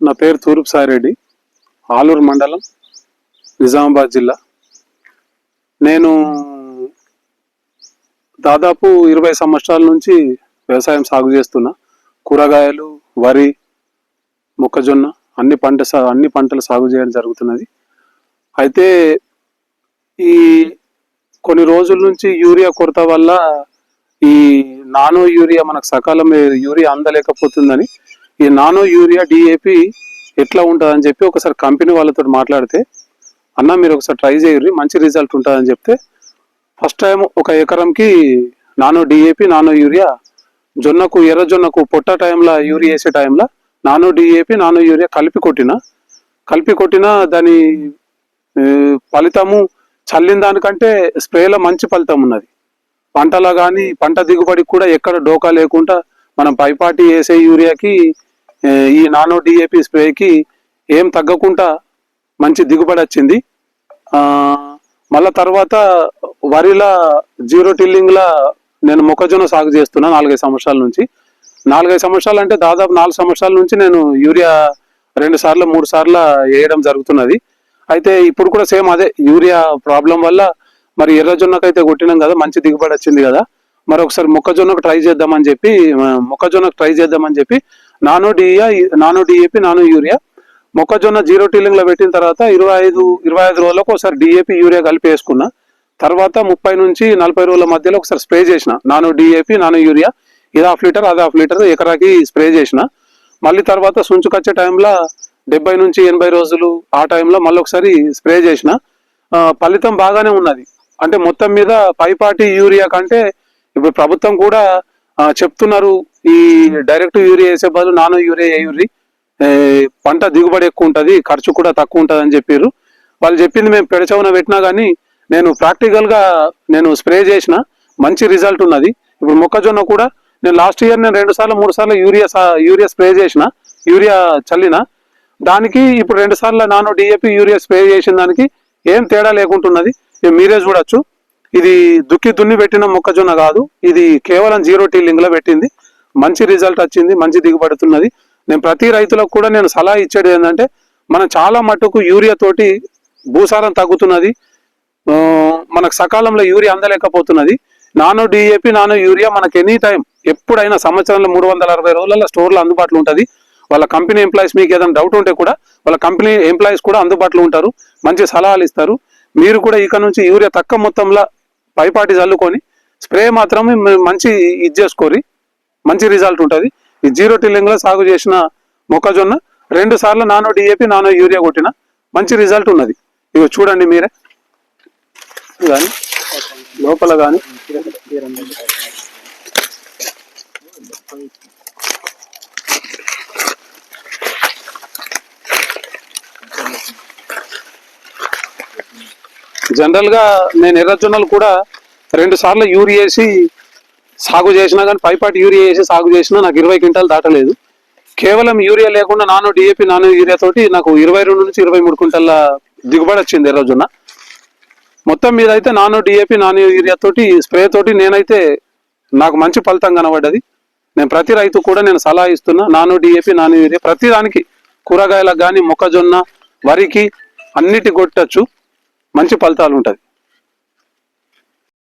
నా పేరు తూర్పు సాయిరెడ్డి, ఆలూరు మండలం, నిజామాబాద్ జిల్లా. నేను దాదాపు 20 సంవత్సరాల నుంచి వ్యవసాయం సాగు చేస్తున్నా. కూరగాయలు, వరి, మొక్కజొన్న అన్ని పంటలు సాగు చేయడం జరుగుతున్నది. అయితే ఈ కొన్ని రోజుల నుంచి యూరియా కొరత వల్ల ఈ నానో యూరియా మనకు సకాలం యూరియా అందలేకపోతుందని ఈ నానో యూరియా డిఏపి ఎట్లా ఉంటుందని చెప్పి ఒకసారి కంపెనీ వాళ్ళతో మాట్లాడితే, అన్న మీరు ఒకసారి ట్రై చేయరు, మంచి రిజల్ట్ ఉంటుందని చెప్తే ఫస్ట్ టైం 1 ఎకరంకి నానో డిఏపి నానో యూరియా ఎర్ర జొన్నకు పొట్ట టైంలో యూరియా వేసే టైంలో నానో డిఏపి నానో యూరియా కలిపి కొట్టిన దాని ఫలితము చల్లిన దానికంటే స్ప్రేలో మంచి ఫలితం ఉన్నది. పంటలో కానీ పంట దిగుబడికి కూడా ఎక్కడ డోకా లేకుండా మనం పైపాటి వేసే యూరియాకి ఈ నానో డిఏపి స్ప్రేకి ఏం తగ్గకుండా మంచి దిగుబడి వచ్చింది. మళ్ళా తర్వాత వరిలా 0 టిల్లింగ్లా నేను మొక్కజొన్న సాగు చేస్తున్నా 4-5 సంవత్సరాల నుంచి. 4-5 సంవత్సరాలు అంటే దాదాపు 4 సంవత్సరాల నుంచి నేను యూరియా 2 సార్లు 3 సార్లు వేయడం జరుగుతున్నది. అయితే ఇప్పుడు కూడా సేమ్ అదే యూరియా ప్రాబ్లం వల్ల మరి ఎర్రజొన్నకైతే కొట్టినాం కదా, మంచి దిగుబడి వచ్చింది కదా, మరి ఒకసారి మొక్కజొన్నకు ట్రై చేద్దామని చెప్పి నానో డిఏపి నానో యూరియా మొక్కజొన్న 0 టిల్లింగ్లో పెట్టిన తర్వాత 25 రోజులకు ఒకసారి డిఏపి యూరియా కలిపి వేసుకున్నా. తర్వాత 30 నుంచి 40 రోజుల మధ్యలో ఒకసారి స్ప్రే చేసిన నానో డిఏపి నానో యూరియా, ఇది 1/2 లీటర్ అది 1/2 లీటర్ ఎకరాకి స్ప్రే చేసిన. మళ్ళీ తర్వాత సుంచుకొచ్చే టైంలో 70 నుంచి 80 రోజులు ఆ టైంలో మళ్ళీ ఒకసారి స్ప్రే చేసిన. ఫలితం బాగానే ఉన్నది. అంటే మొత్తం మీద పైపాటి యూరియా కంటే ఇప్పుడు ప్రభుత్వం కూడా చెప్తున్నారు, ఈ డైరెక్ట్ యూరియా వేసే బదులు నానో యూరియా వేయుర్రి, పంట దిగుబడి ఎక్కువ ఉంటుంది, ఖర్చు కూడా తక్కువ ఉంటుంది అని చెప్పారు. వాళ్ళు చెప్పింది మేము పెడచవున పెట్టినా కానీ నేను ప్రాక్టికల్గా స్ప్రే చేసిన, మంచి రిజల్ట్ ఉన్నది. ఇప్పుడు మొక్కజొన్న కూడా నేను లాస్ట్ ఇయర్ 2 సార్లు 3 సార్లు యూరియా స్ప్రే చేసిన, యూరియా చల్లిన దానికి ఇప్పుడు 2 సార్లు నానో డిఏపి యూరియా స్ప్రే చేసిన దానికి ఏం తేడా లేకుంటున్నది. మీరే చూడొచ్చు, ఇది దున్ని పెట్టిన మొక్కజొన్న కాదు, ఇది కేవలం 0 టిల్లింగ్లో పెట్టింది. మంచి రిజల్ట్ వచ్చింది, మంచి దిగుబడుతున్నది. నేను ప్రతి రైతులకు కూడా నేను సలహా ఇచ్చేది ఏంటంటే, మనం చాలా మట్టుకు యూరియా తోటి భూసారం తగ్గుతున్నది, మనకు సకాలంలో యూరియా అందలేకపోతున్నది. నానో డిఏపి నానో యూరియా మనకు ఎనీ టైం ఎప్పుడైనా సంవత్సరంలో 360 రోజులలో స్టోర్లో అందుబాటులో ఉంటుంది. వాళ్ళ కంపెనీ ఎంప్లాయీస్ మీకు ఏదైనా డౌట్ ఉంటే కూడా వాళ్ళ కంపెనీ ఎంప్లాయీస్ కూడా అందుబాటులో ఉంటారు, మంచి సలహాలు ఇస్తారు. మీరు కూడా ఇక నుంచి యూరియా తక్కువ మొత్తంలో పైపాటి చల్లుకొని స్ప్రే మాత్రమే మంచి ఇది చేసుకోరి, మంచి రిజల్ట్ ఉంటుంది. ఈ 0 టిల్లింగ్లో సాగు చేసిన మొక్కజొన్న 2 సార్లు నానో డిఏపి నానో యూరియా కొట్టిన మంచి రిజల్ట్ ఉన్నది. ఇవి చూడండి మీరే, కానీ లోపల కానీ జనరల్గా నేను ఎర్రజొన్నలు కూడా 2 సార్లు యూరియా వేసి సాగు చేసినా కానీ పైపాటి యూరియా వేసి సాగు చేసినా నాకు 20 క్వింటాలు దాటలేదు. కేవలం యూరియా లేకుండా నానో డిఏపి నానో యూరియా తోటి నాకు 22 నుంచి 23 క్వింటాల దిగుబడి వచ్చింది ఎర్రజొన్న. మొత్తం మీద అయితే నానో డిఏపి నానో యూరియా తోటి స్ప్రే తోటి నేనైతే నాకు మంచి ఫలితం కనబడ్డది. నేను ప్రతి రైతు కూడా నేను సలహా ఇస్తున్నా, నానో డిఏపి నానో యూరియా ప్రతి దానికి, కూరగాయలకు కానీ మొక్కజొన్న వరికి అన్నిటి కొట్టచ్చు, మంచి ఫలితాలు ఉంటుంది.